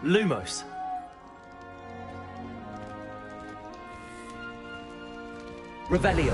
Lumos. Revelio.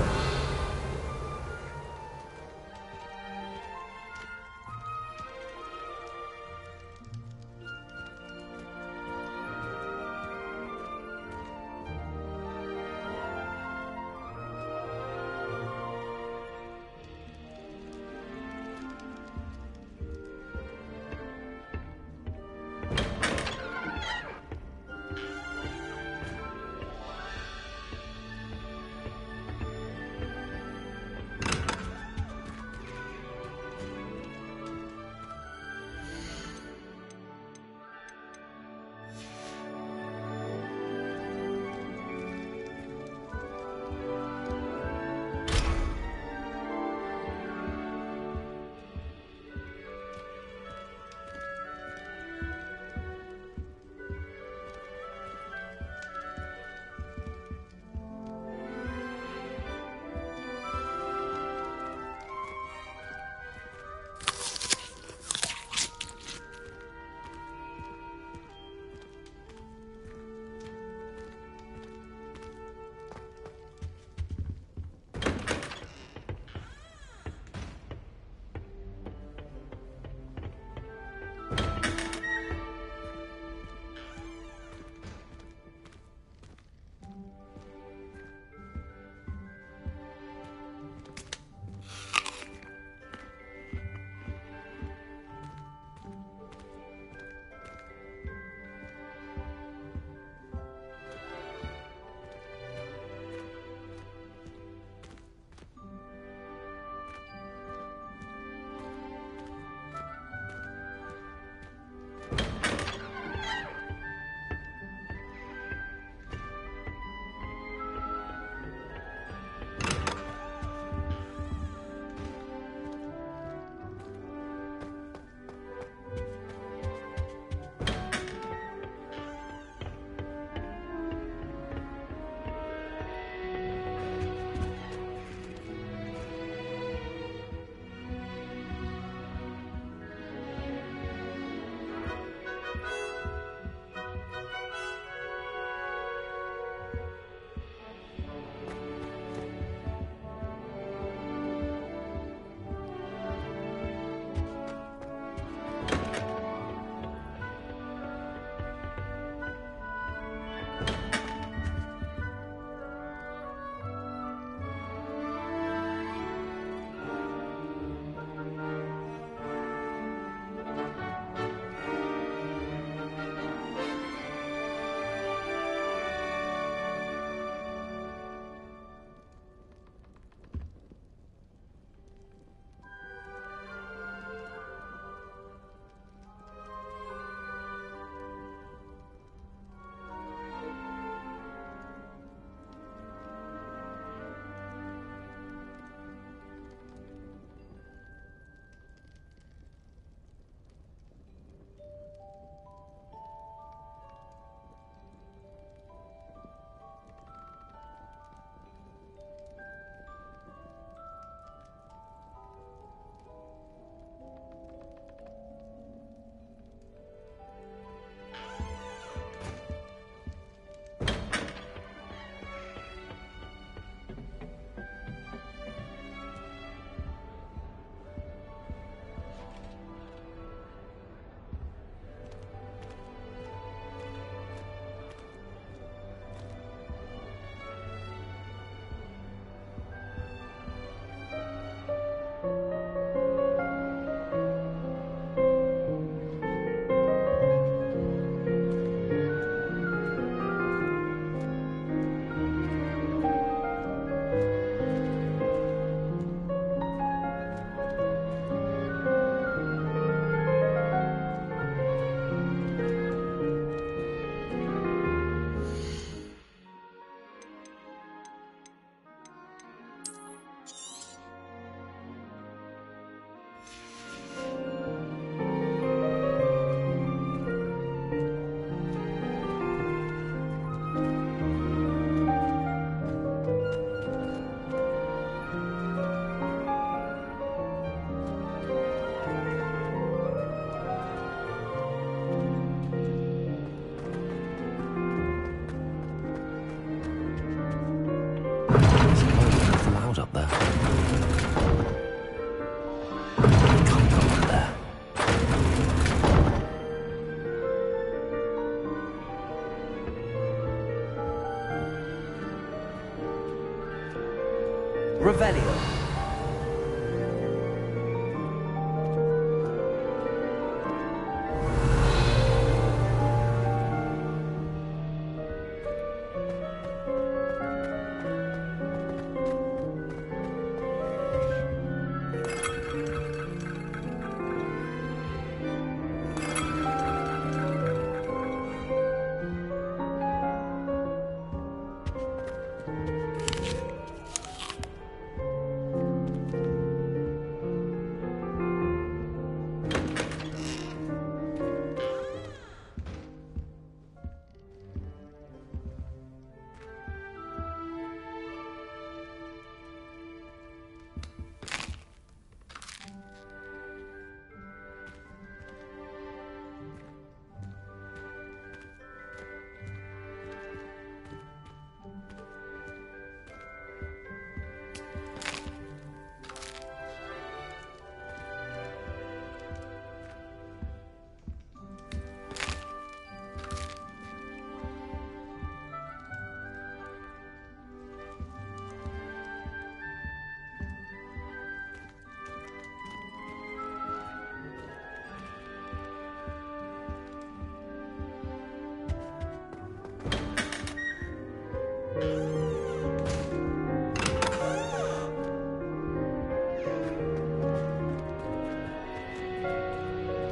Revelio.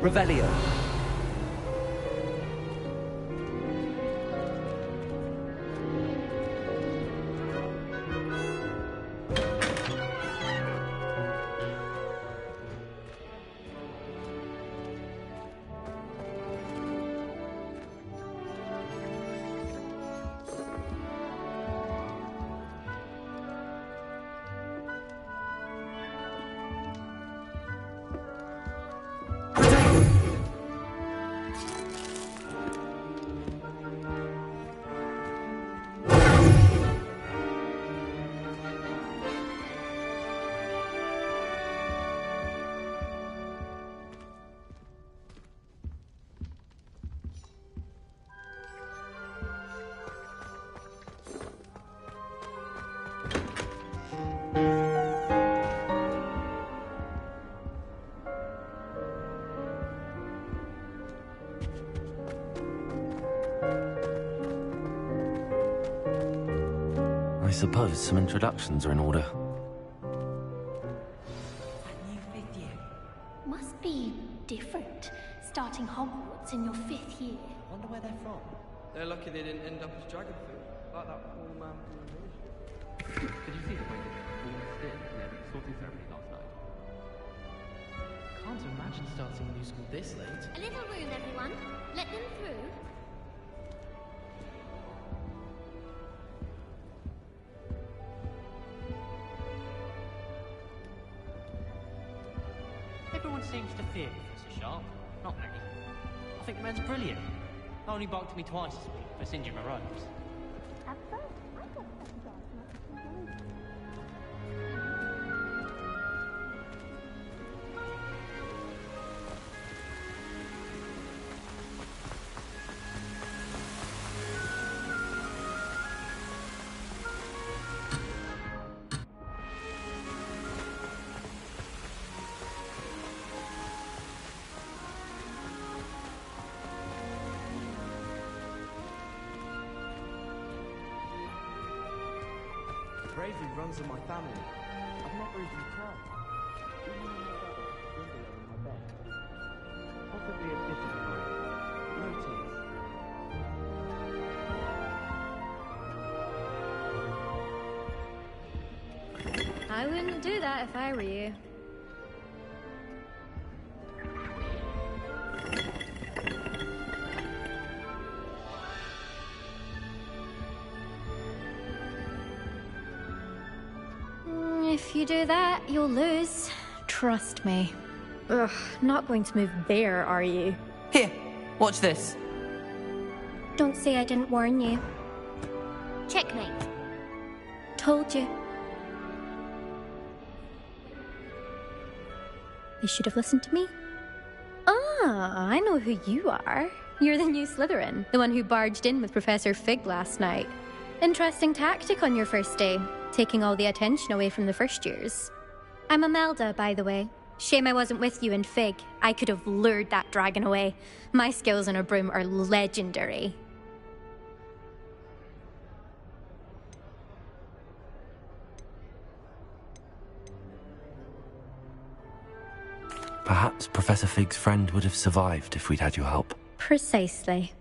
Revelio. I suppose some introductions are in order. That new fifth year. Must be different, starting Hogwarts in your 5th year. Wonder where they're from. They're lucky they didn't end up as dragon food, like that poor man from the village. Did you see the way they all stood in their sorting ceremony last night? Can't imagine starting a new school this late. A little room, everyone. Let them through. Everyone seems to fear Professor Sharp. Not me. I think the man's brilliant. Only barked at me twice this week for singeing my robes. At first, I thought that dog must be Bravery runs in my family. I've never even tried. Even when my brother was below in my bed. Possibly a bit of pride. No tears. I wouldn't do that if I were you. If you do that, you'll lose. Trust me. Ugh, not going to move there, are you? Here, watch this. Don't say I didn't warn you. Checkmate. Told you. You should have listened to me. Ah, I know who you are. You're the new Slytherin, the one who barged in with Professor Fig last night. Interesting tactic on your first day. taking all the attention away from the first years. I'm Imelda, by the way. Shame I wasn't with you in Fig. I could have lured that dragon away. My skills on a broom are legendary. Perhaps Professor Fig's friend would have survived if we'd had your help. Precisely.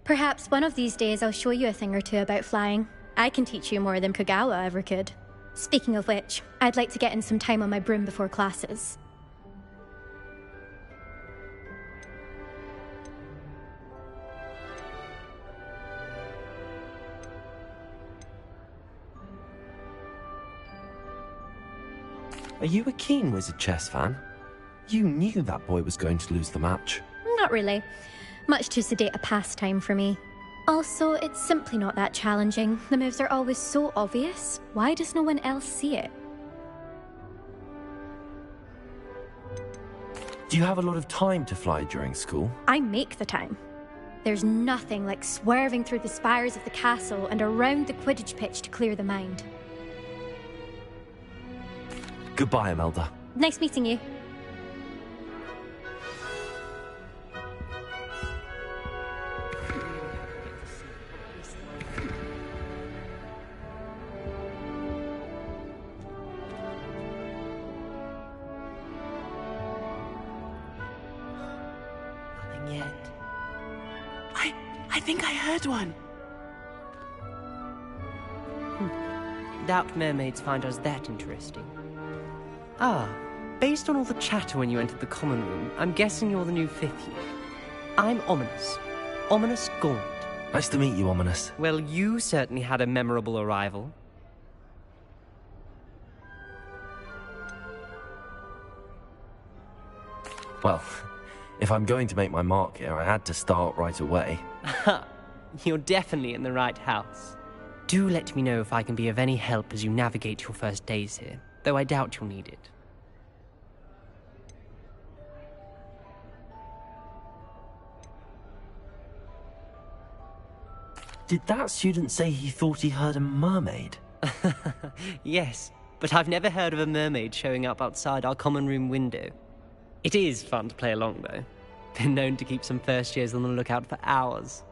Perhaps one of these days I'll show you a thing or two about flying. I can teach you more than Kogawa ever could. Speaking of which, I'd like to get in some time on my broom before classes. Are you a keen Wizard chess fan? You knew that boy was going to lose the match. Not really. Much too sedate a pastime for me. Also, it's simply not that challenging. The moves are always so obvious. Why does no one else see it? Do you have a lot of time to fly during school? I make the time. There's nothing like swerving through the spires of the castle and around the Quidditch pitch to clear the mind. Goodbye, Imelda. Nice meeting you. Nothing yet. I think I heard one. Doubt mermaids find us that interesting. Ah, based on all the chatter when you entered the common room, I'm guessing you're the new 5th year. I'm Ominous. Ominous Gaunt. Nice to meet you, Ominous. Well, you certainly had a memorable arrival. Well, if I'm going to make my mark here, I had to start right away. Ha! You're definitely in the right house. Do let me know if I can be of any help as you navigate your first days here, though I doubt you'll need it. Did that student say he thought he heard a mermaid? Yes, but I've never heard of a mermaid showing up outside our common room window. It is fun to play along, though. Been known to keep some first years on the lookout for hours.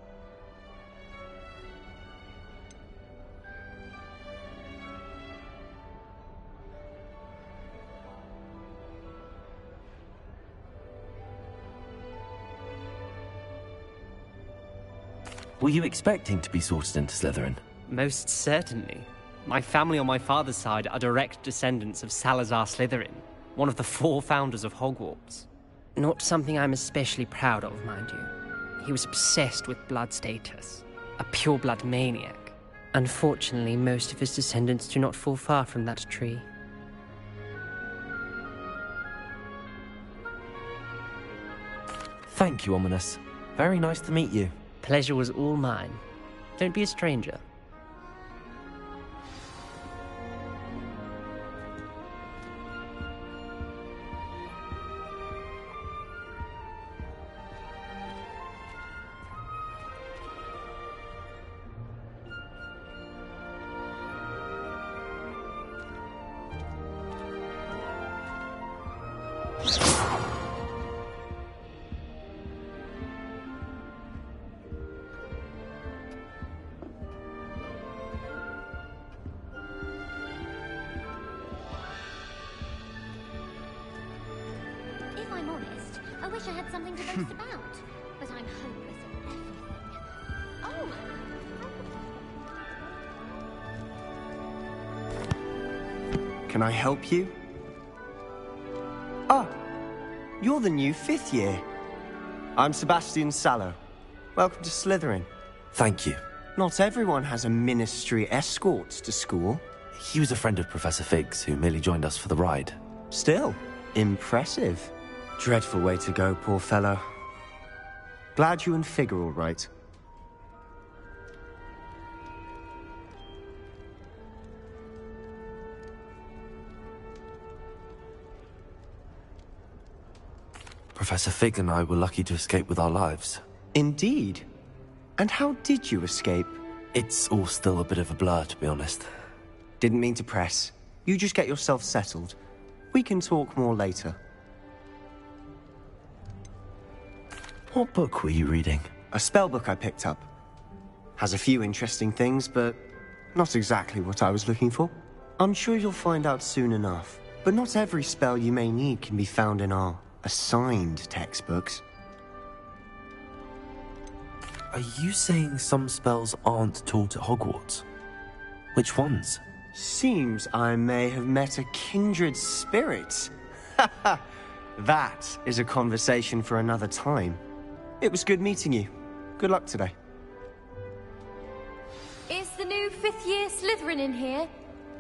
Were you expecting to be sorted into Slytherin? Most certainly. My family on my father's side are direct descendants of Salazar Slytherin, one of the 4 founders of Hogwarts. Not something I'm especially proud of, mind you. He was obsessed with blood status, a pure-blood maniac. Unfortunately, most of his descendants do not fall far from that tree. Thank you, Ominous. Very nice to meet you. Pleasure was all mine. Don't be a stranger. If I'm honest, I wish I had something to boast about. But I'm hopeless at everything. Oh! Can I help you? Ah, you're the new 5th year. I'm Sebastian Sallow. Welcome to Slytherin. Thank you. Not everyone has a ministry escort to school. He was a friend of Professor Fig's who merely joined us for the ride. Still, impressive. Dreadful way to go, poor fellow. Glad you and Fig are all right. Professor Fig and I were lucky to escape with our lives. Indeed. And how did you escape? It's all still a bit of a blur, to be honest. Didn't mean to press. You just get yourself settled. We can talk more later. What book were you reading? A spell book I picked up. Has a few interesting things, but not exactly what I was looking for. I'm sure you'll find out soon enough. But not every spell you may need can be found in our assigned textbooks. Are you saying some spells aren't taught at Hogwarts? Which ones? Seems I may have met a kindred spirit. That is a conversation for another time. It was good meeting you. Good luck today. Is the new fifth-year Slytherin in here?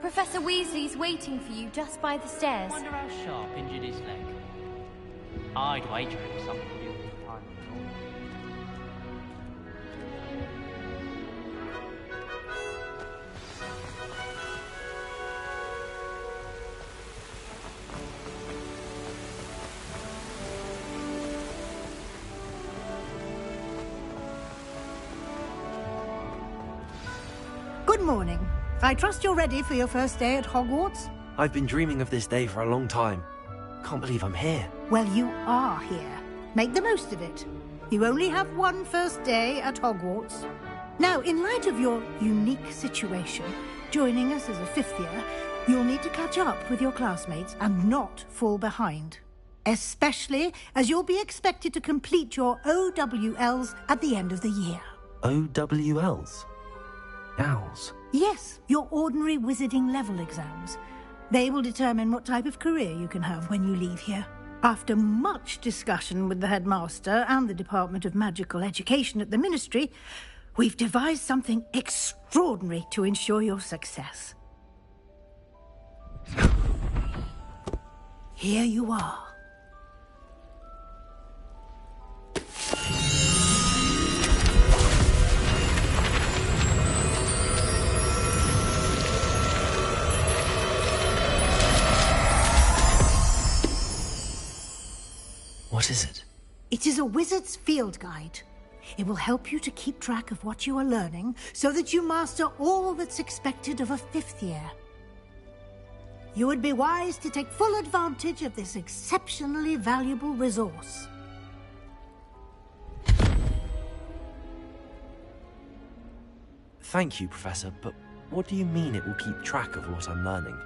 Professor Weasley's waiting for you just by the stairs. Wonder how Sharp injured his leg. I'd wager it was something to do with the time of the morning. Good morning. I trust you're ready for your first day at Hogwarts? I've been dreaming of this day for a long time. Can't believe I'm here. Well, you are here. Make the most of it. You only have one first day at Hogwarts. Now, in light of your unique situation, joining us as a fifth year, you'll need to catch up with your classmates and not fall behind. Especially as you'll be expected to complete your OWLs at the end of the year. OWLs? Owls? Yes, your ordinary wizarding level exams. They will determine what type of career you can have when you leave here. After much discussion with the headmaster and the Department of Magical Education at the Ministry, we've devised something extraordinary to ensure your success. Here you are. What is it? It is a wizard's field guide. It will help you to keep track of what you are learning so that you master all that's expected of a fifth year. You would be wise to take full advantage of this exceptionally valuable resource. Thank you, Professor, but what do you mean it will keep track of what I'm learning?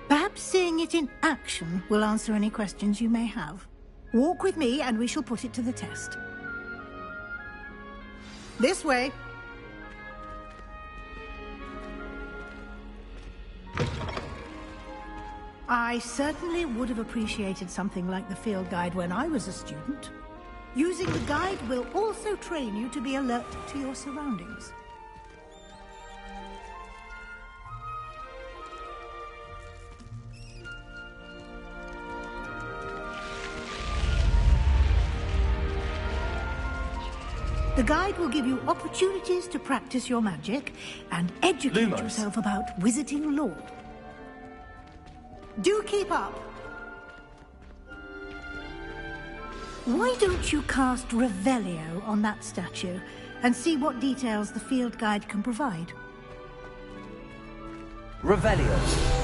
Perhaps seeing it in action will answer any questions you may have. Walk with me and we shall put it to the test. This way. I certainly would have appreciated something like the field guide when I was a student. Using the guide will also train you to be alert to your surroundings. The guide will give you opportunities to practice your magic and educate Lumos. yourself about wizarding lore. Do keep up. Why don't you cast Revelio on that statue and see what details the field guide can provide? Revelio.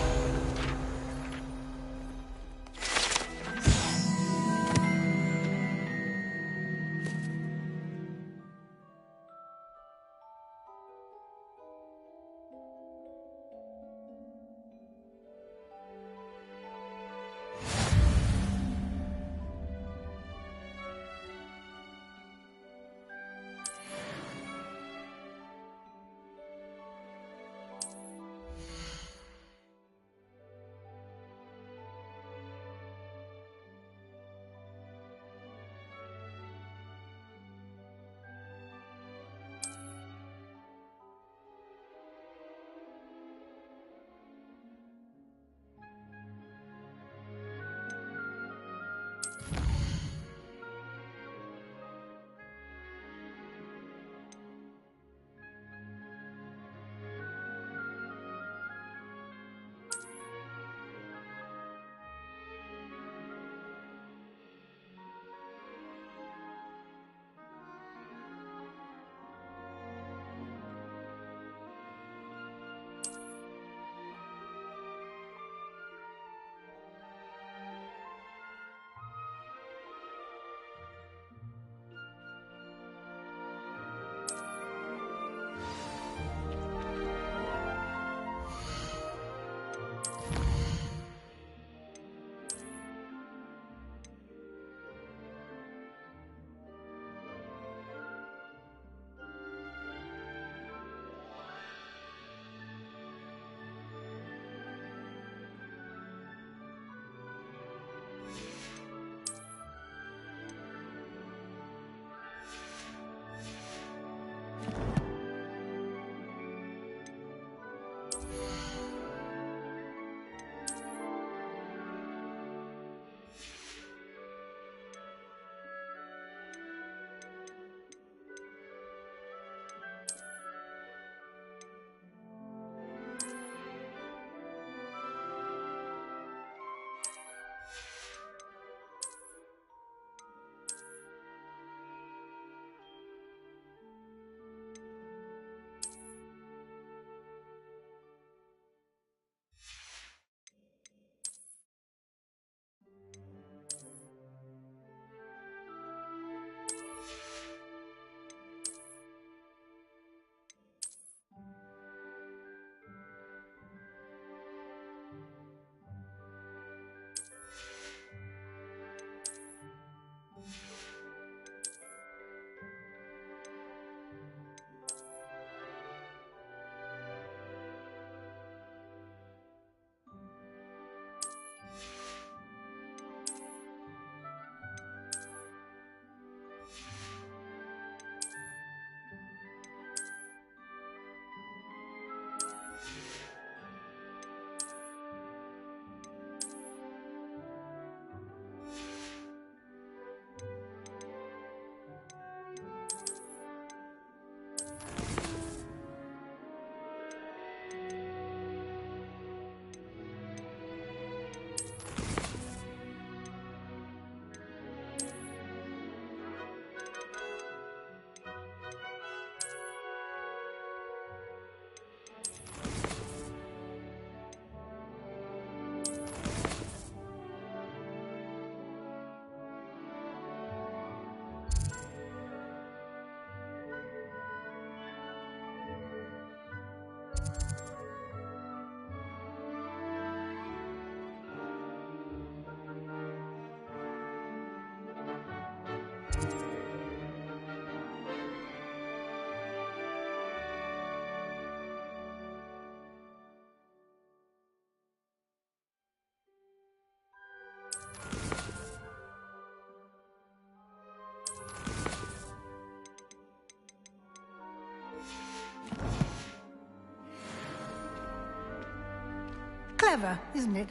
Clever, isn't it?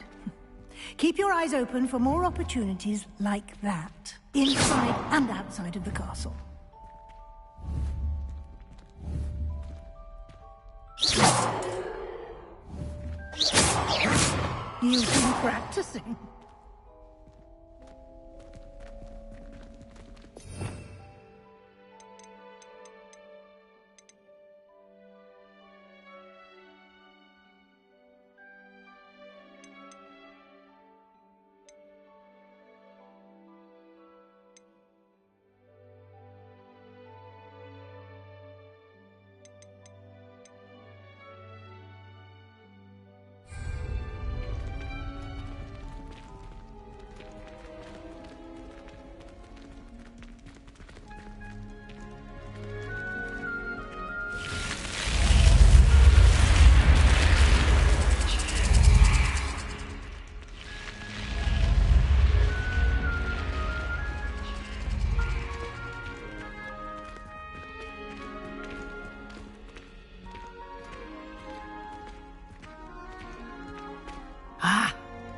Keep your eyes open for more opportunities like that, inside and outside of the castle. You've been practicing.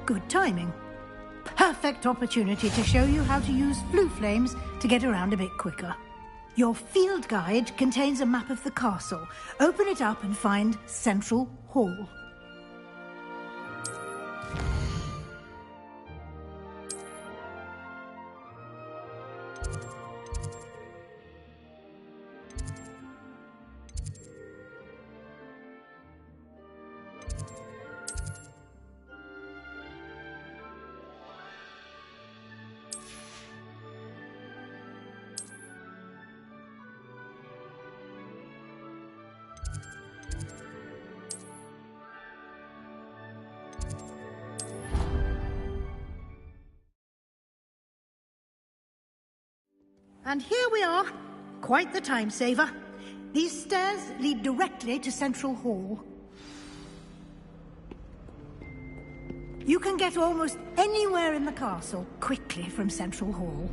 Good timing. Perfect opportunity to show you how to use flue flames to get around a bit quicker. Your field guide contains a map of the castle. Open it up and find Central Hall. And here we are. Quite the time saver. These stairs lead directly to Central Hall. You can get almost anywhere in the castle quickly from Central Hall.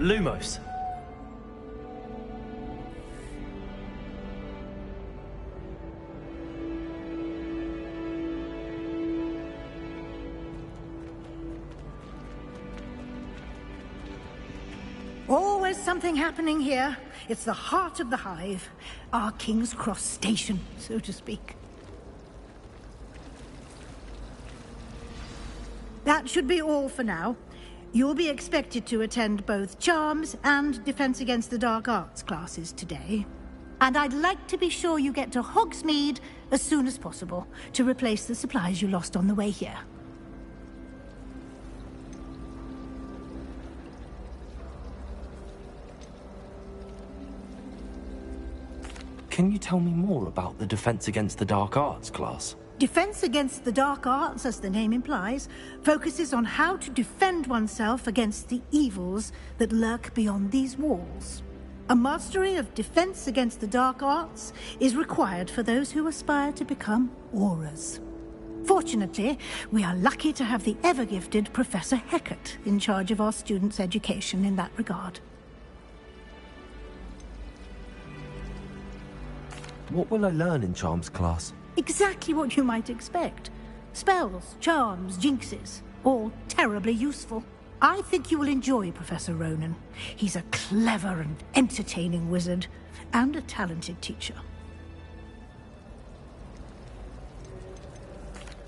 Lumos. Always something happening here. It's the heart of the hive. Our King's Cross station, so to speak. That should be all for now. You'll be expected to attend both Charms and Defense Against the Dark Arts classes today. And I'd like to be sure you get to Hogsmeade as soon as possible to replace the supplies you lost on the way here. Can you tell me more about the Defense Against the Dark Arts class? Defense Against the Dark Arts, as the name implies, focuses on how to defend oneself against the evils that lurk beyond these walls. A mastery of Defense Against the Dark Arts is required for those who aspire to become Aurors. Fortunately, we are lucky to have the ever-gifted Professor Hecat in charge of our students' education in that regard. What will I learn in Charms class? Exactly what you might expect. Spells, charms, jinxes, all terribly useful. I think you will enjoy Professor Ronan. He's a clever and entertaining wizard, and a talented teacher.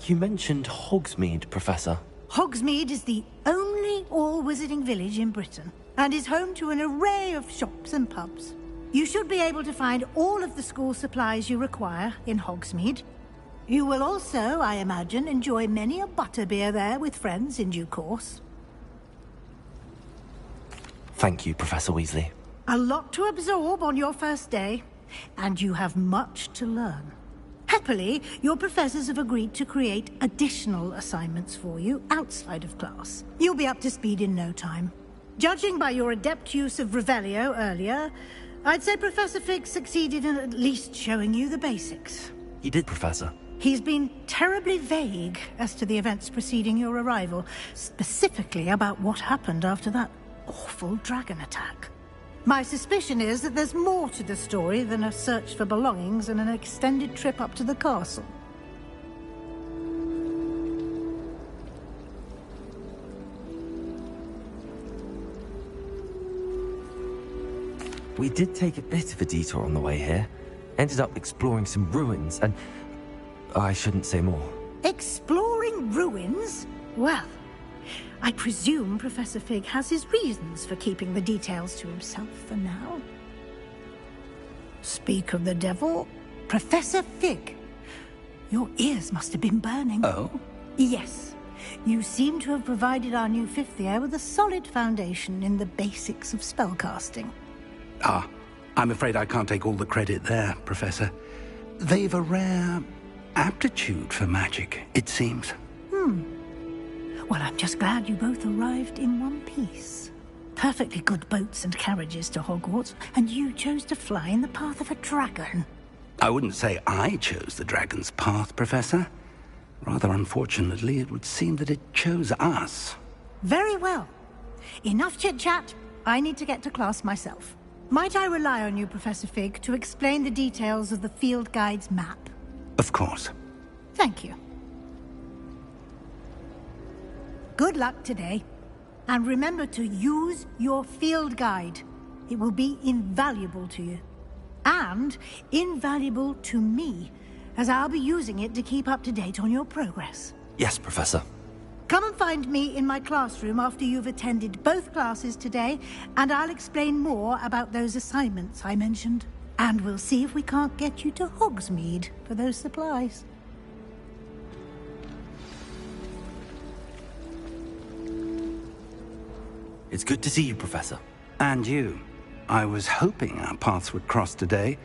You mentioned Hogsmeade, Professor. Hogsmeade is the only only all-wizarding village in Britain, and is home to an array of shops and pubs. You should be able to find all of the school supplies you require in Hogsmeade. You will also, I imagine, enjoy many a butterbeer there with friends in due course. Thank you, Professor Weasley. A lot to absorb on your first day, and you have much to learn. Happily, your professors have agreed to create additional assignments for you outside of class. You'll be up to speed in no time. Judging by your adept use of Revelio earlier, I'd say Professor Fig succeeded in at least showing you the basics. He did, Professor. He's been terribly vague as to the events preceding your arrival, specifically about what happened after that awful dragon attack. My suspicion is that there's more to the story than a search for belongings and an extended trip up to the castle. We did take a bit of a detour on the way here. Ended up exploring some ruins and... I shouldn't say more. Exploring ruins? Well, I presume Professor Fig has his reasons for keeping the details to himself for now. Speak of the devil, Professor Fig. Your ears must have been burning. Oh? Yes. You seem to have provided our new fifth year with a solid foundation in the basics of spellcasting. Ah, I'm afraid I can't take all the credit there, Professor. They've a rare aptitude for magic, it seems. Well, I'm just glad you both arrived in one piece. Perfectly good boats and carriages to Hogwarts, and you chose to fly in the path of a dragon. I wouldn't say I chose the dragon's path, Professor. Rather unfortunately, it would seem that it chose us. Very well. Enough chit-chat. I need to get to class myself. Might I rely on you, Professor Fig, to explain the details of the field guide's map? Of course. Thank you. Good luck today. And remember to use your field guide. It will be invaluable to you. And invaluable to me, as I'll be using it to keep up to date on your progress. Yes, Professor. Come and find me in my classroom after you've attended both classes today, and I'll explain more about those assignments I mentioned. And we'll see if we can't get you to Hogsmeade for those supplies. It's good to see you, Professor. And you. I was hoping our paths would cross today,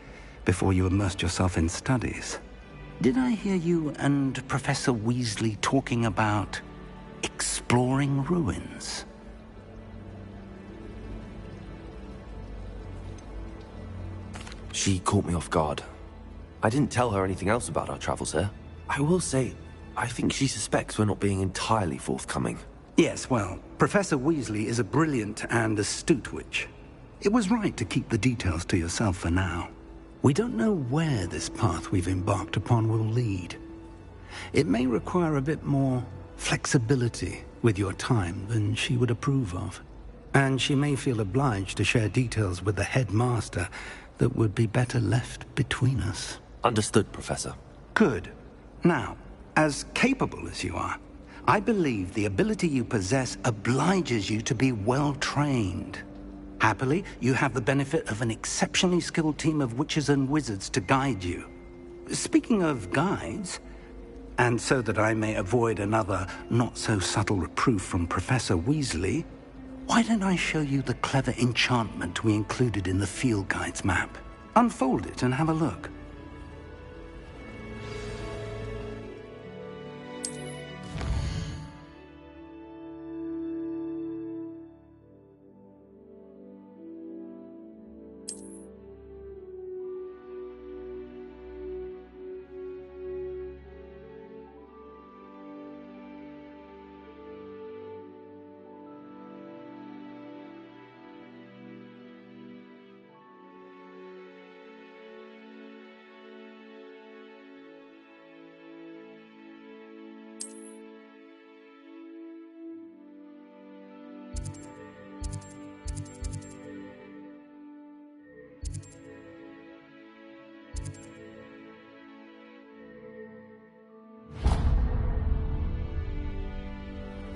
before you immersed yourself in studies. Did I hear you and Professor Weasley talking about exploring ruins? She caught me off guard. I didn't tell her anything else about our travels here. I will say, I think she suspects we're not being entirely forthcoming. Yes, well, Professor Weasley is a brilliant and astute witch. It was right to keep the details to yourself for now. We don't know where this path we've embarked upon will lead. It may require a bit more flexibility with your time than she would approve of. And she may feel obliged to share details with the headmaster that would be better left between us. Understood, Professor. Good. Now, as capable as you are, I believe the ability you possess obliges you to be well-trained. Happily, you have the benefit of an exceptionally skilled team of witches and wizards to guide you. Speaking of guides, and so that I may avoid another not-so-subtle reproof from Professor Weasley, why don't I show you the clever enchantment we included in the field guide's map? Unfold it and have a look.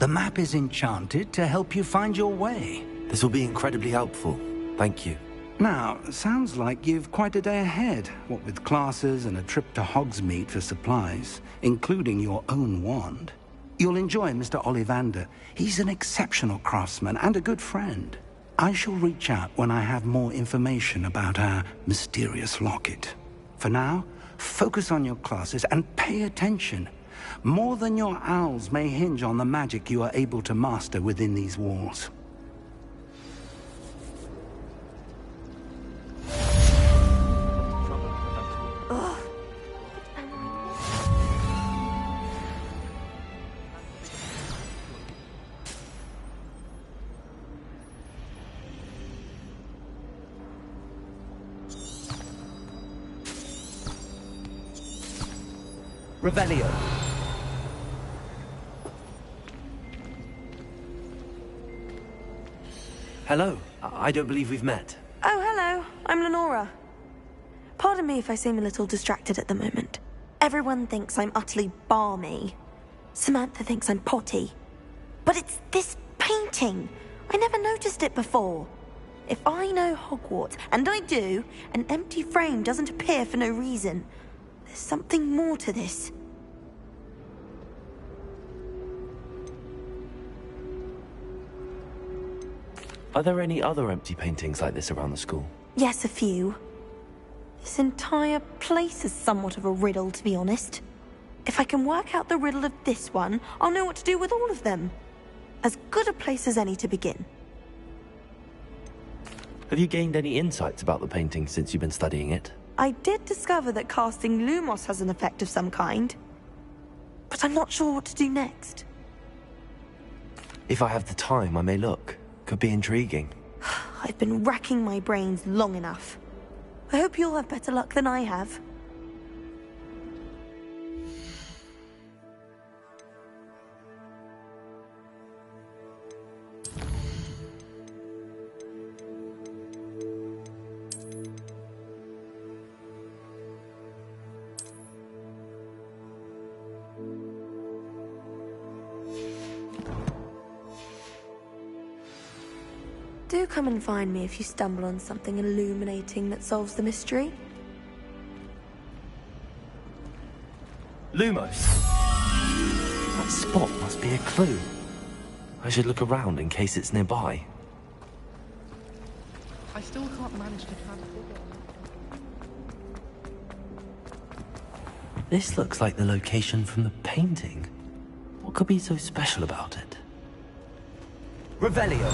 The map is enchanted to help you find your way. This will be incredibly helpful. Thank you. Now, sounds like you've quite a day ahead, what with classes and a trip to Hogsmeade for supplies, including your own wand. You'll enjoy Mr. Ollivander. He's an exceptional craftsman and a good friend. I shall reach out when I have more information about our mysterious locket. For now, focus on your classes and pay attention. More than your owls may hinge on the magic you are able to master within these walls. Revelio. Hello. I don't believe we've met. Oh, hello. I'm Lenora. Pardon me if I seem a little distracted at the moment. Everyone thinks I'm utterly balmy. Samantha thinks I'm potty. But it's this painting. I never noticed it before. If I know Hogwarts, and I do, an empty frame doesn't appear for no reason. There's something more to this. Are there any other empty paintings like this around the school? Yes, a few. This entire place is somewhat of a riddle, to be honest. If I can work out the riddle of this one, I'll know what to do with all of them. As good a place as any to begin. Have you gained any insights about the painting since you've been studying it? I did discover that casting Lumos has an effect of some kind. But I'm not sure what to do next. If I have the time, I may look. Could be intriguing. I've been racking my brains long enough. I hope you'll have better luck than I have. Do come and find me if you stumble on something illuminating that solves the mystery. Lumos! That spot must be a clue. I should look around in case it's nearby. I still can't manage to transport it. This looks like the location from the painting. What could be so special about it? Revelio!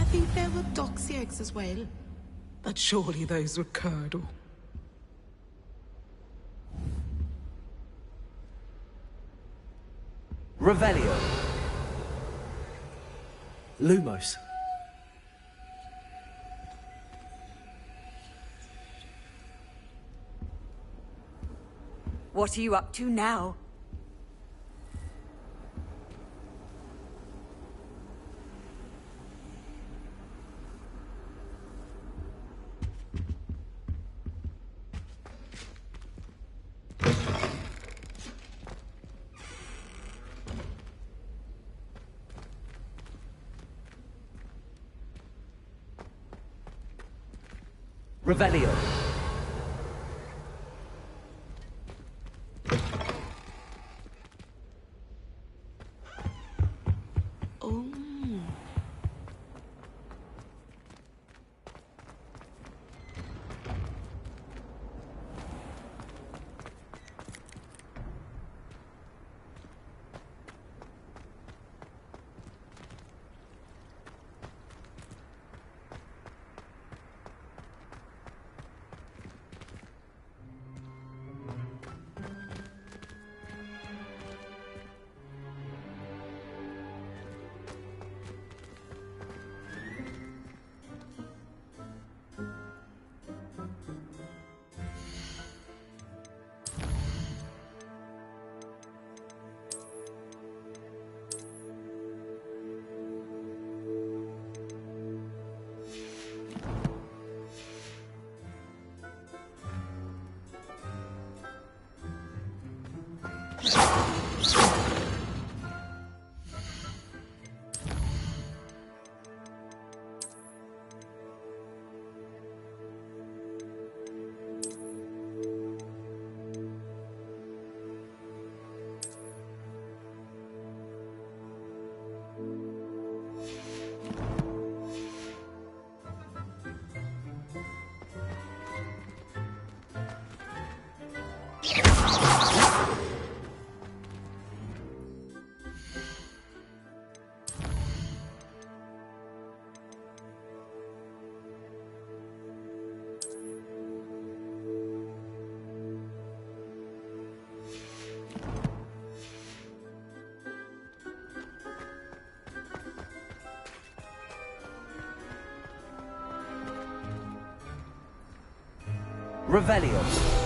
I think there were doxy eggs as well. But surely those were curdle. Revelio. Lumos. What are you up to now? Revelio. Oh. Revelio.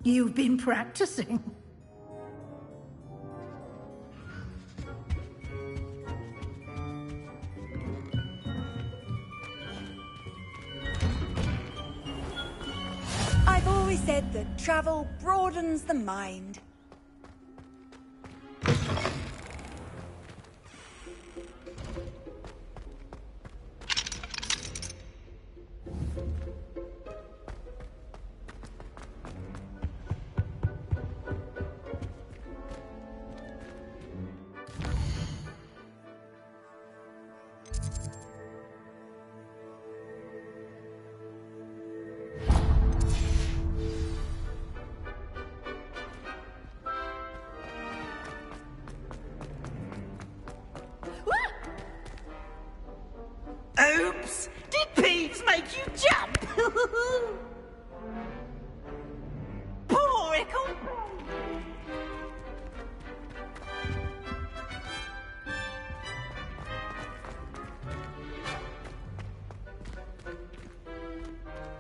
You've been practicing. I've always said that travel broadens the mind. Oops! Did Peeves make you jump? Poor Ickle!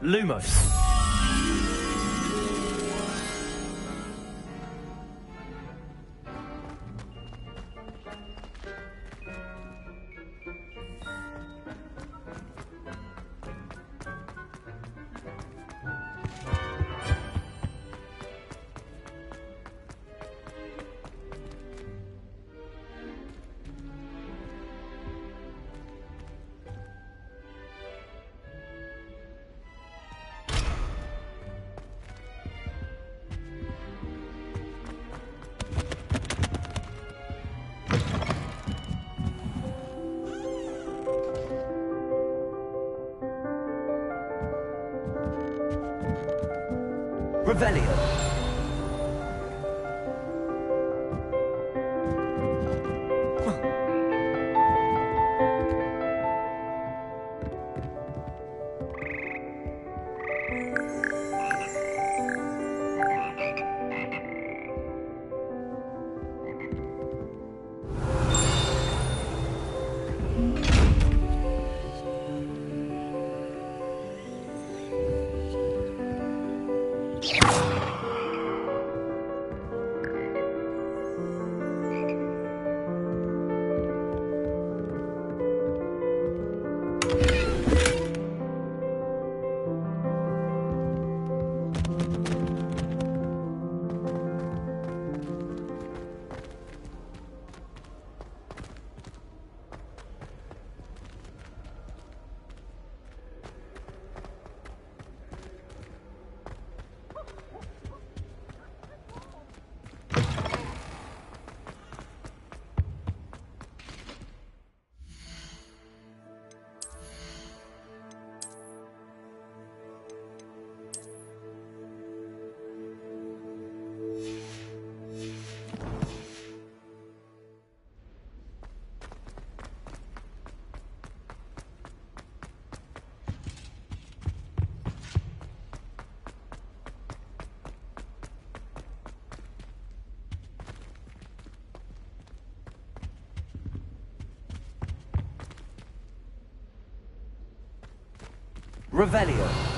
Lumos. Revelio. Revelio.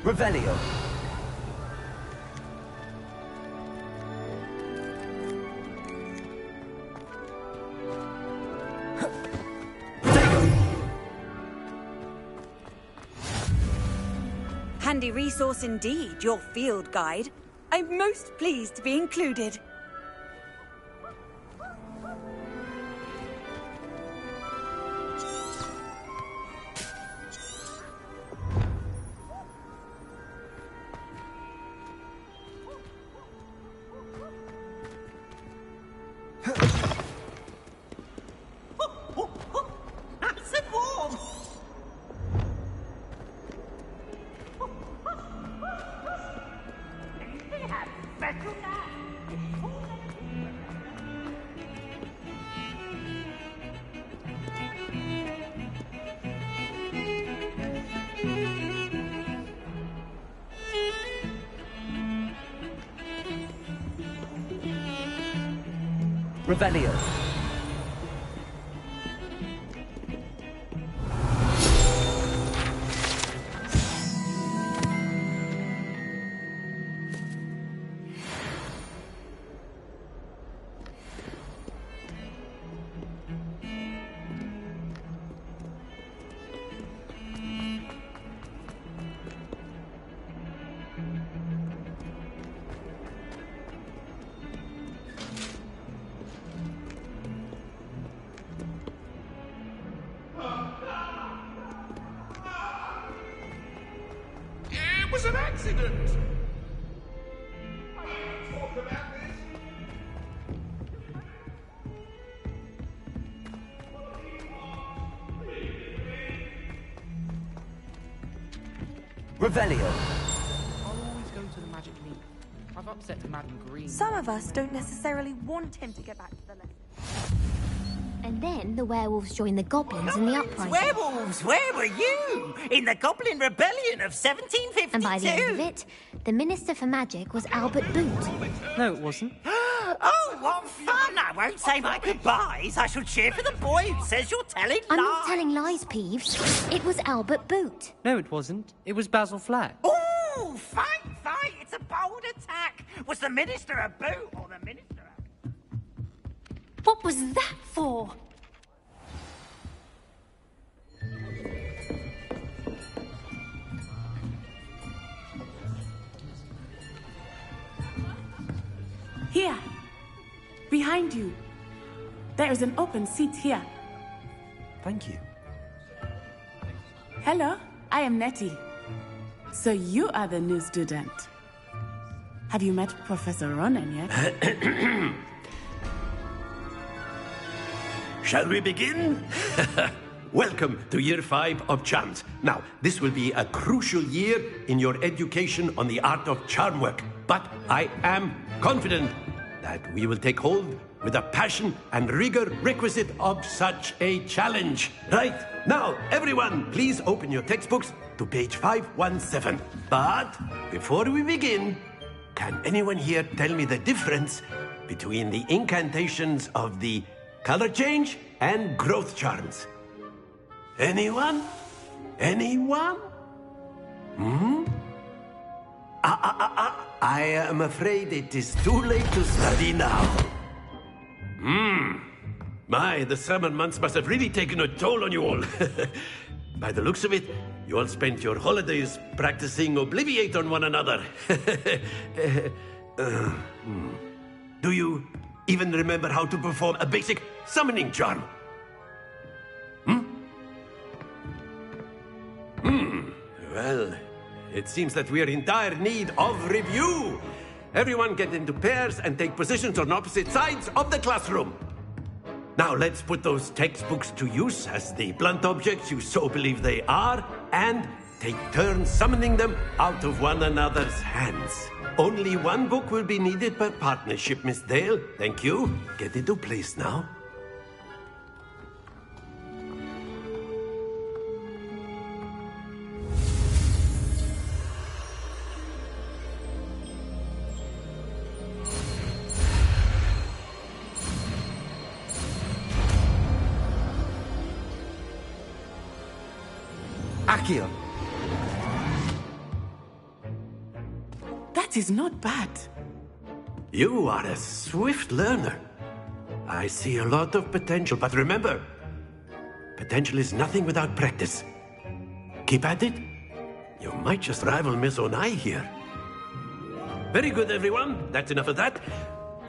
Revelio. Handy resource indeed, your field guide. I'm most pleased to be included. Nice and warm. Revelio. It was an accident! I didn't talk about this. Revelio. I'll always go to the Magic Leap. I've upset Madam Green. Some of us don't necessarily want him to get back to the lesson. And then the werewolves joined the goblins in the uprising. Werewolves, where were you? In the Goblin Rebellion of 1752. And by the end of it, the Minister for Magic was Albert Boot. No, it wasn't. Oh, what fun! I won't say my goodbyes. I shall cheer for the boy who says you're telling I'm lies. not telling lies, Peeves. It was Albert Boot. No, it wasn't. It was Basil Flack. Oh, fight! It's a bold attack. Was the Minister a boot or the Minister a... What was that for? Here. Behind you. There is an open seat here. Thank you. Hello, I am Nettie. So you are the new student. Have you met Professor Ronan yet? Shall we begin? Welcome to Year 5 of Charms. Now, this will be a crucial year in your education on the art of charm work. But I am confident that we will take hold with the passion and rigor requisite of such a challenge. Right, now, everyone, please open your textbooks to page 517. But before we begin, can anyone here tell me the difference between the incantations of the color change and growth charms? Anyone? Anyone? I am afraid it is too late to study now. My, the summer months must have really taken a toll on you all. By the looks of it, you all spent your holidays practicing Obliviate on one another. Do you even remember how to perform a basic summoning charm? Well, it seems that we are in dire need of review. Everyone get into pairs and take positions on opposite sides of the classroom. Now let's put those textbooks to use as the blunt objects you so believe they are, and take turns summoning them out of one another's hands. Only one book will be needed per partnership, Miss Dale. Thank you. Get into place now. Accio. That is not bad. You are a swift learner. I see a lot of potential, but remember, potential is nothing without practice. Keep at it. You might just rival Miss Onai here. Very good, everyone. That's enough of that.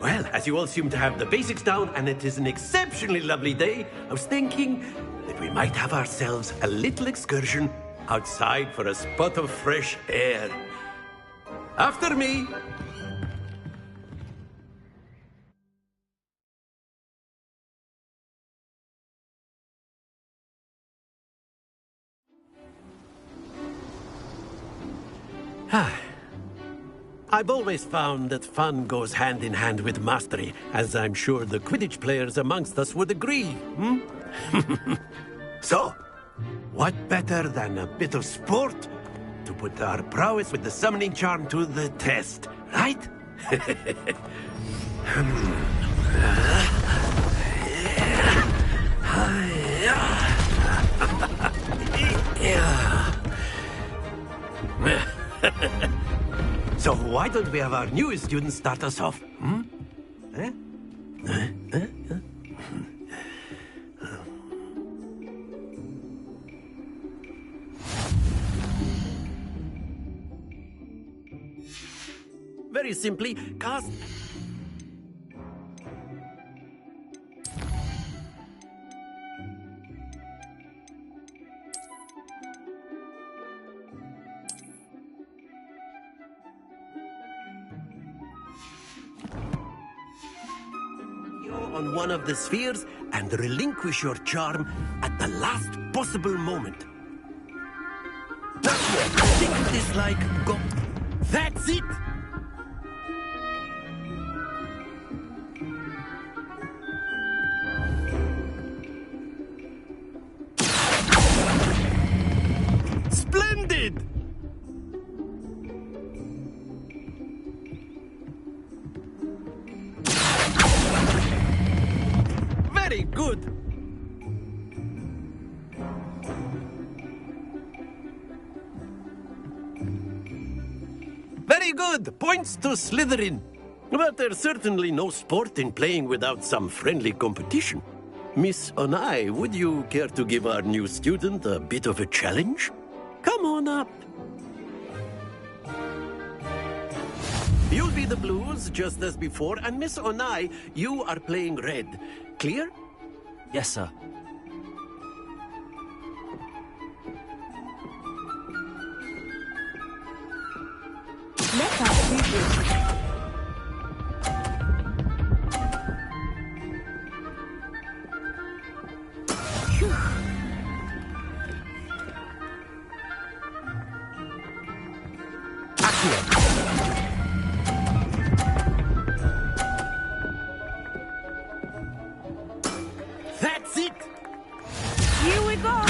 Well, as you all seem to have the basics down, and it is an exceptionally lovely day, I was thinking that we might have ourselves a little excursion outside for a spot of fresh air. After me. I've always found that fun goes hand in hand with mastery, as I'm sure the Quidditch players amongst us would agree, So, what better than a bit of sport to put our prowess with the summoning charm to the test, right? So why don't we have our newest student start us off? Very simply, cast... on one of the spheres and relinquish your charm at the last possible moment. Think of this like go... That's it! Splendid! Very good. Very good. Points to Slytherin. But there's certainly no sport in playing without some friendly competition. Miss Onai, would you care to give our new student a bit of a challenge? Come on up. You'll be the blues, just as before, and Miss Onai, you are playing red. Clear? Yes, sir. Let us see this. That's it! Here we go!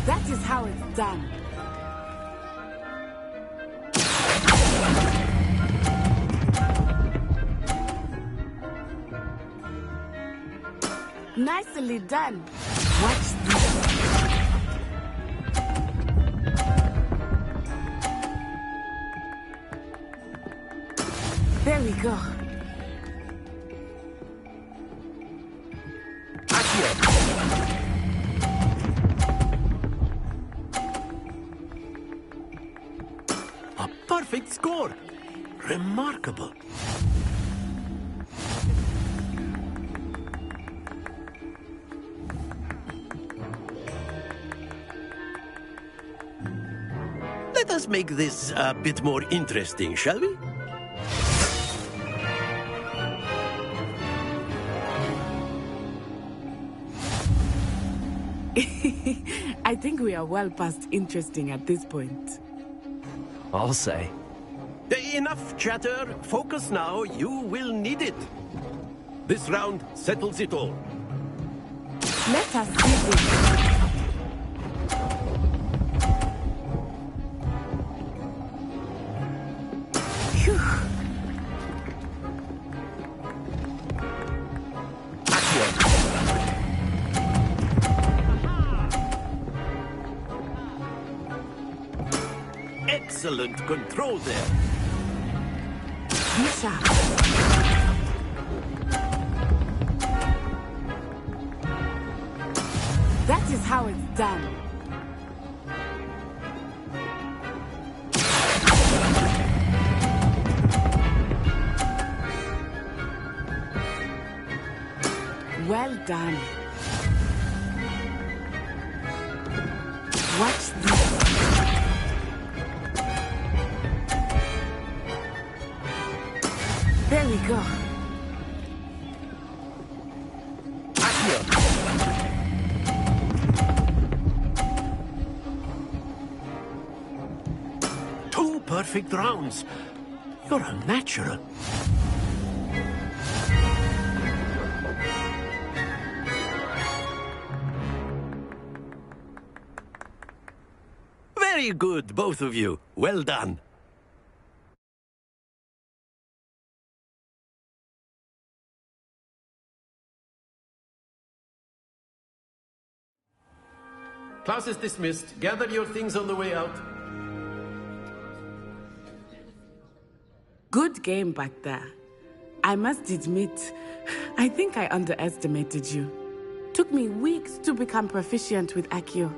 That is how it's done. Nicely done. Watch this. There we go. A perfect score. Remarkable. Let us make this a bit more interesting, shall we? I think we are well past interesting at this point. I'll say. Enough chatter. Focus now. You will need it. This round settles it all. Let us see this. excellent control there. Misha. That is how it's done. Well done. Watch this. There we go. Two perfect rounds. You're a natural. Very good, both of you. Well done. Class is dismissed. Gather your things on the way out. Good game back there. I must admit, I think I underestimated you. Took me weeks to become proficient with Accio.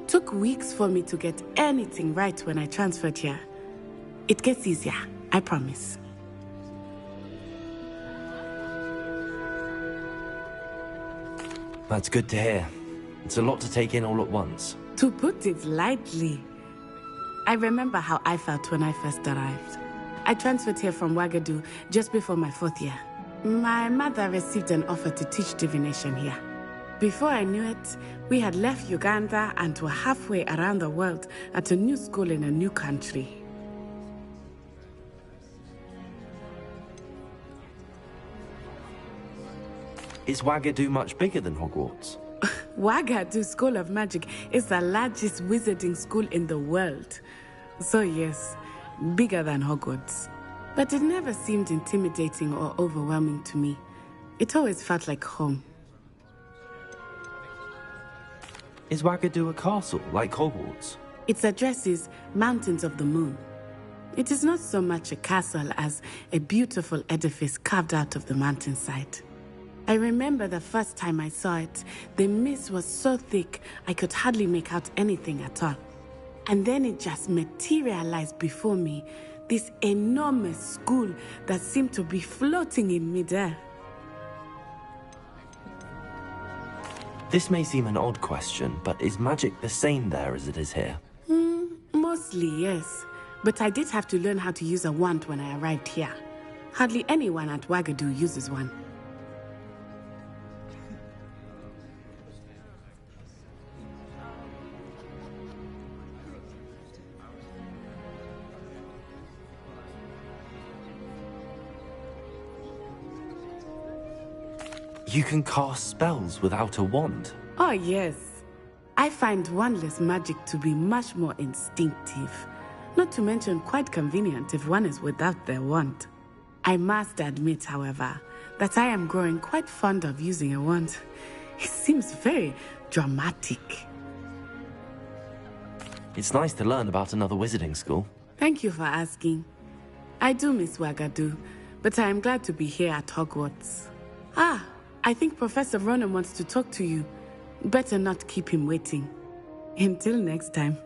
Took weeks for me to get anything right when I transferred here. It gets easier, I promise. That's good to hear. It's a lot to take in all at once. To put it lightly, I remember how I felt when I first arrived. I transferred here from Ouagadougou just before my 4th year. My mother received an offer to teach divination here. Before I knew it, we had left Uganda and were halfway around the world at a new school in a new country. Is Ouagadougou much bigger than Hogwarts? Ouagadougou School of Magic is the largest wizarding school in the world. So yes, bigger than Hogwarts. But it never seemed intimidating or overwhelming to me. It always felt like home. Is Ouagadougou a castle, like Hogwarts? Its address is Mountains of the Moon. It is not so much a castle as a beautiful edifice carved out of the mountainside. I remember the first time I saw it, the mist was so thick I could hardly make out anything at all. And then it just materialized before me, this enormous school that seemed to be floating in midair. This may seem an odd question, but is magic the same there as it is here? Mostly, yes. But I did have to learn how to use a wand when I arrived here. Hardly anyone at Ouagadougou uses one. You can cast spells without a wand? Oh, yes. I find wandless magic to be much more instinctive. Not to mention quite convenient if one is without their wand. I must admit, however, that I am growing quite fond of using a wand. It seems very dramatic. It's nice to learn about another wizarding school. Thank you for asking. I do miss Ouagadougou, but I am glad to be here at Hogwarts. Ah, I think Professor Ronan wants to talk to you. Better not keep him waiting. Until next time.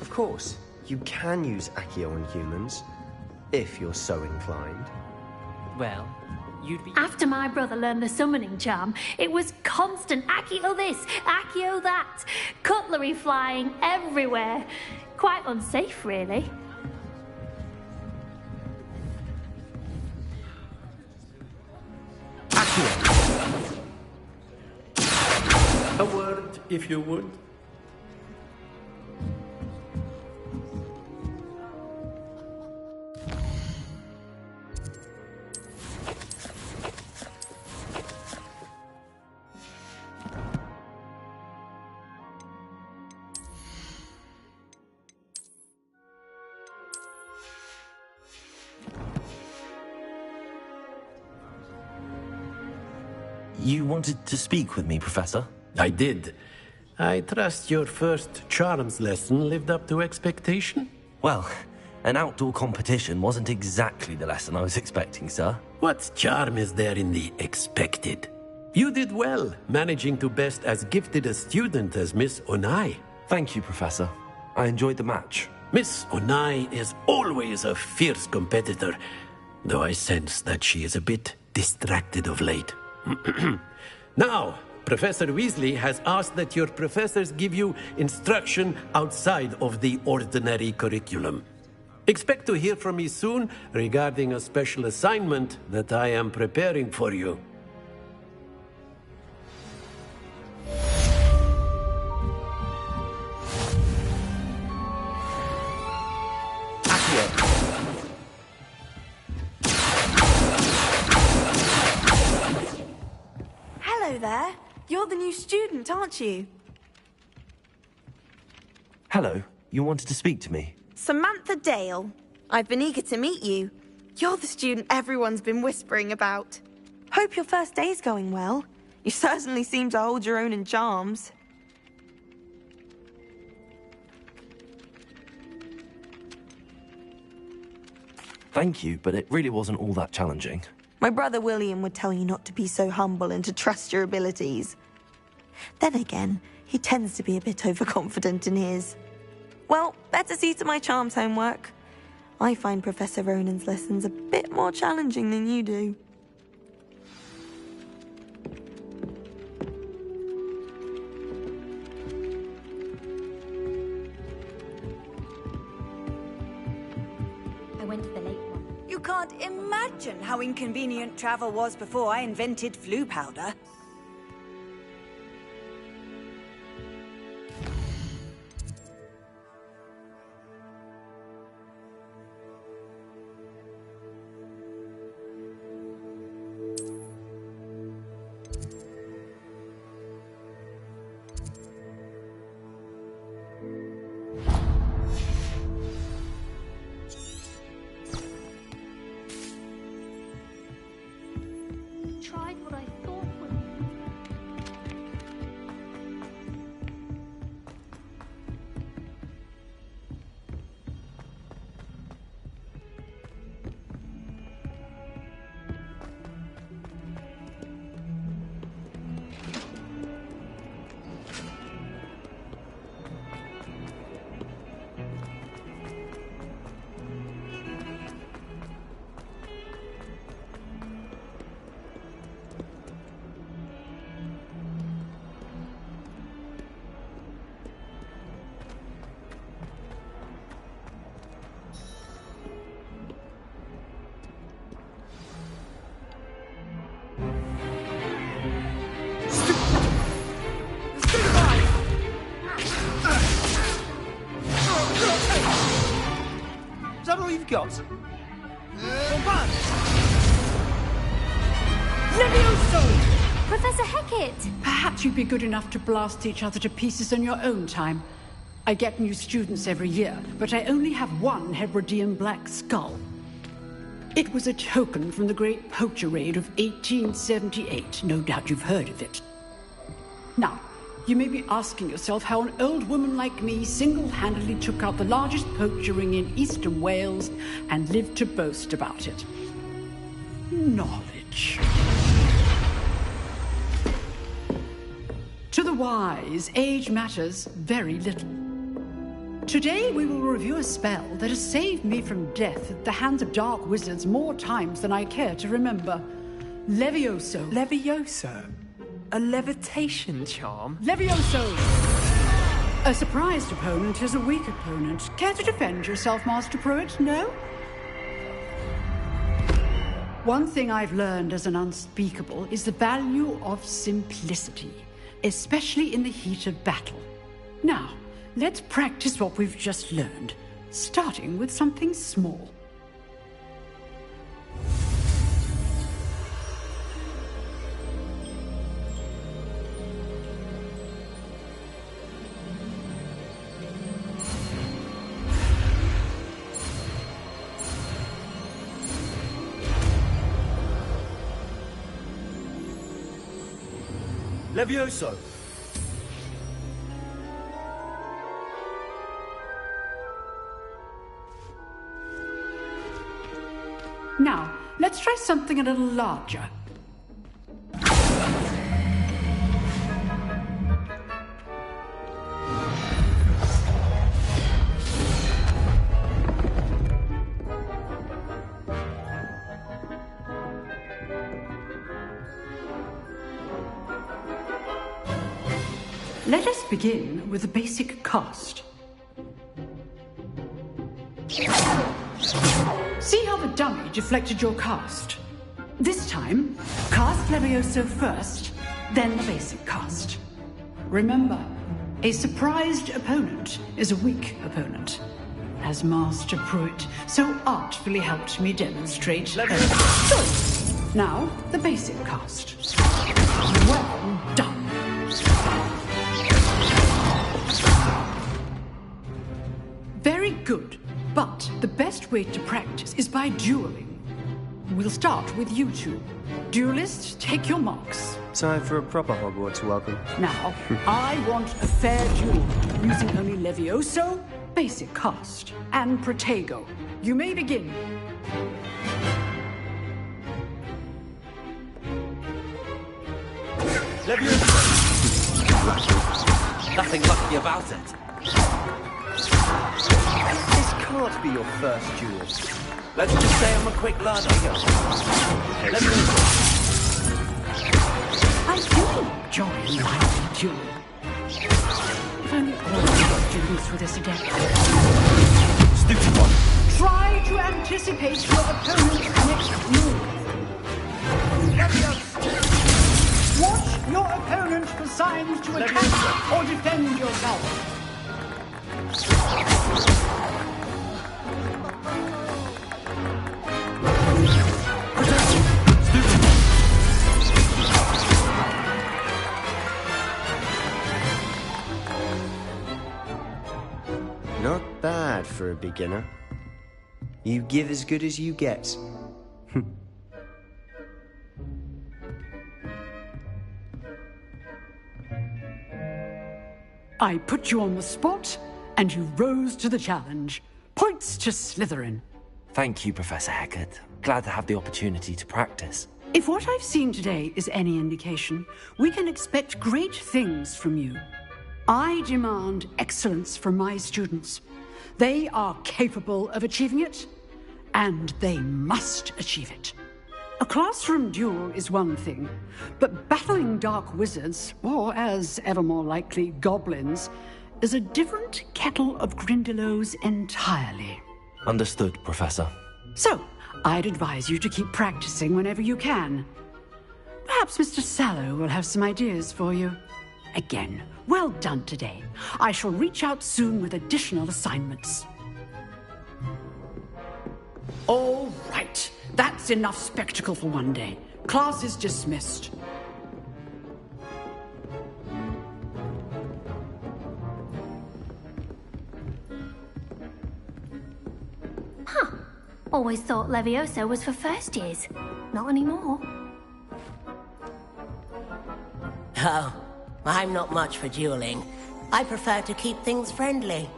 Of course, you can use Accio on humans, if you're so inclined. Well, you'd be... After my brother learned the summoning charm, it was constant Accio this, Accio that. Cutlery flying everywhere. Quite unsafe, really. A word, if you would. You wanted to speak with me, Professor? I did. I trust your first charms lesson lived up to expectation? Well, an outdoor competition wasn't exactly the lesson I was expecting, sir. What charm is there in the expected? You did well, managing to best as gifted a student as Miss Onai. Thank you, Professor. I enjoyed the match. Miss Onai is always a fierce competitor, though I sense that she is a bit distracted of late. Now, Professor Weasley has asked that your professors give you instruction outside of the ordinary curriculum. Expect to hear from me soon regarding a special assignment that I am preparing for you. Hello there. You're the new student, aren't you? Hello, you wanted to speak to me? Samantha Dale. I've been eager to meet you. You're the student everyone's been whispering about. Hope your first day's going well. You certainly seem to hold your own in charms. Thank you, but it really wasn't all that challenging. My brother William would tell you not to be so humble and to trust your abilities. Then again, he tends to be a bit overconfident in his. Well, better see to my charms homework. I find Professor Ronan's lessons a bit more challenging than you do. I went to the late one. You can't imagine how inconvenient travel was before I invented flu powder. Tried what I thought would. Is that all you've got? Levioso! Professor Hecat! Perhaps you'd be good enough to blast each other to pieces in your own time. I get new students every year, but I only have one Hebridean black skull. It was a token from the Great Poacher Raid of 1878. No doubt you've heard of it. Now, you may be asking yourself how an old woman like me single-handedly took out the largest poacher ring in eastern Wales and lived to boast about it. Knowledge. To the wise, age matters very little. Today we will review a spell that has saved me from death at the hands of dark wizards more times than I care to remember. Levioso. Levioso? A levitation charm? Levioso! A surprised opponent is a weak opponent. Care to defend yourself, Master Pruitt? No? One thing I've learned as an unspeakable is the value of simplicity, especially in the heat of battle. Now, let's practice what we've just learned, starting with something small. Levioso! something a little larger. Let us begin with the basic cast. See how the dummy deflected your cast? This time, cast Levioso first, then the basic cast. Remember, a surprised opponent is a weak opponent, as Master Pruitt so artfully helped me demonstrate. Good. Now, the basic cast. Well done. Very good, but the best way to practice is by dueling. We'll start with you two. Duelists, take your marks. Time for a proper Hogwarts welcome. Now, I want a fair duel, using only Levioso, basic cast, and Protego. You may begin. Nothing lucky about it. This can't be your first duel. Let's just say I'm a quick learner. I do enjoy my duel. If only all of you got duels with us again. Stupid one. Try to anticipate your opponent's next move. Watch your opponent for signs to attack or defend yourself. Not bad for a beginner. You give as good as you get. I put you on the spot, and you rose to the challenge. Points to Slytherin. Thank you, Professor Hecat. Glad to have the opportunity to practice. If what I've seen today is any indication, we can expect great things from you. I demand excellence from my students. They are capable of achieving it, and they must achieve it. A classroom duel is one thing, but battling dark wizards, or as ever more likely, goblins, is a different kettle of Grindylows entirely. Understood, Professor. So, I'd advise you to keep practicing whenever you can. Perhaps Mr. Sallow will have some ideas for you. Again, well done today. I shall reach out soon with additional assignments. All right. That's enough spectacle for one day. Class is dismissed. Huh. Always thought Levioso was for first years. Not anymore. Oh, I'm not much for dueling. I prefer to keep things friendly.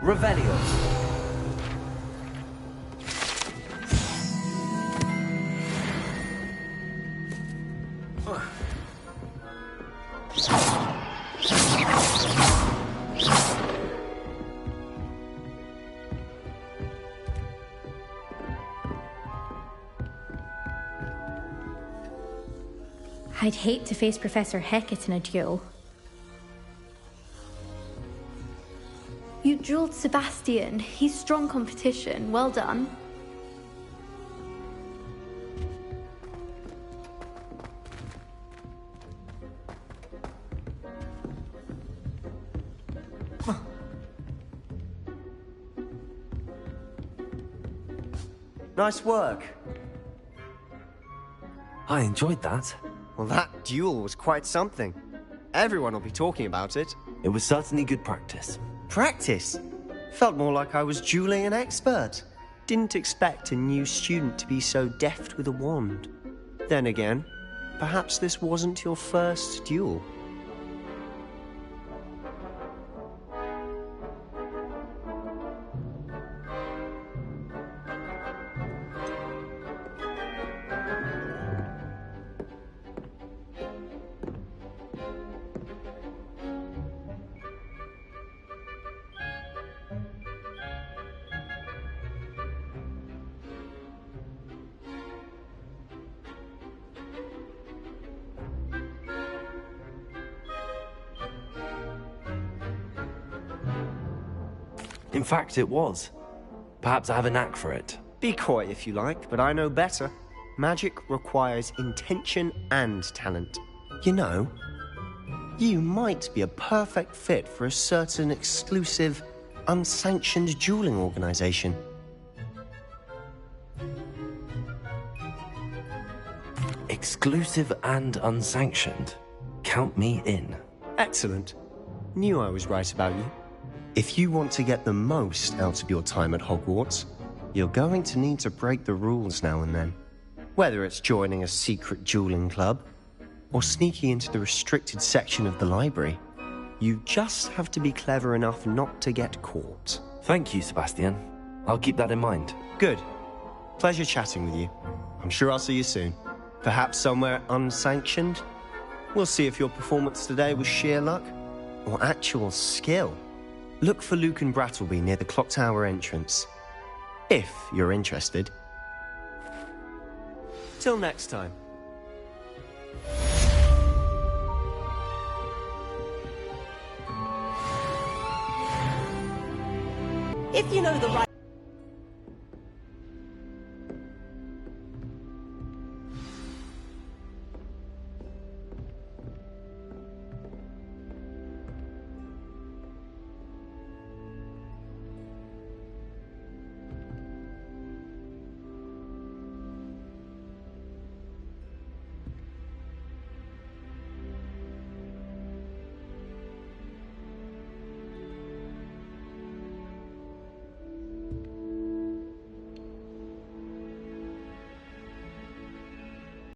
Revelio. I'd hate to face Professor Hecat in a duel. You dueled Sebastian. He's strong competition. Well done. Nice work. I enjoyed that. Well, that duel was quite something. Everyone will be talking about it. It was certainly good practice. Practice? Felt more like I was dueling an expert. Didn't expect a new student to be so deft with a wand. Then again, perhaps this wasn't your first duel. In fact, it was. Perhaps I have a knack for it. Be coy if you like, but I know better. Magic requires intention and talent. You know, you might be a perfect fit for a certain exclusive, unsanctioned dueling organization. Exclusive and unsanctioned. Count me in. Excellent. Knew I was right about you. If you want to get the most out of your time at Hogwarts, you're going to need to break the rules now and then. Whether it's joining a secret dueling club, or sneaking into the restricted section of the library, you just have to be clever enough not to get caught. Thank you, Sebastian. I'll keep that in mind. Good. Pleasure chatting with you. I'm sure I'll see you soon. Perhaps somewhere unsanctioned? We'll see if your performance today was sheer luck, or actual skill. Look for Luke and Brattleby near the clock tower entrance. If you're interested. Till next time. If you know the right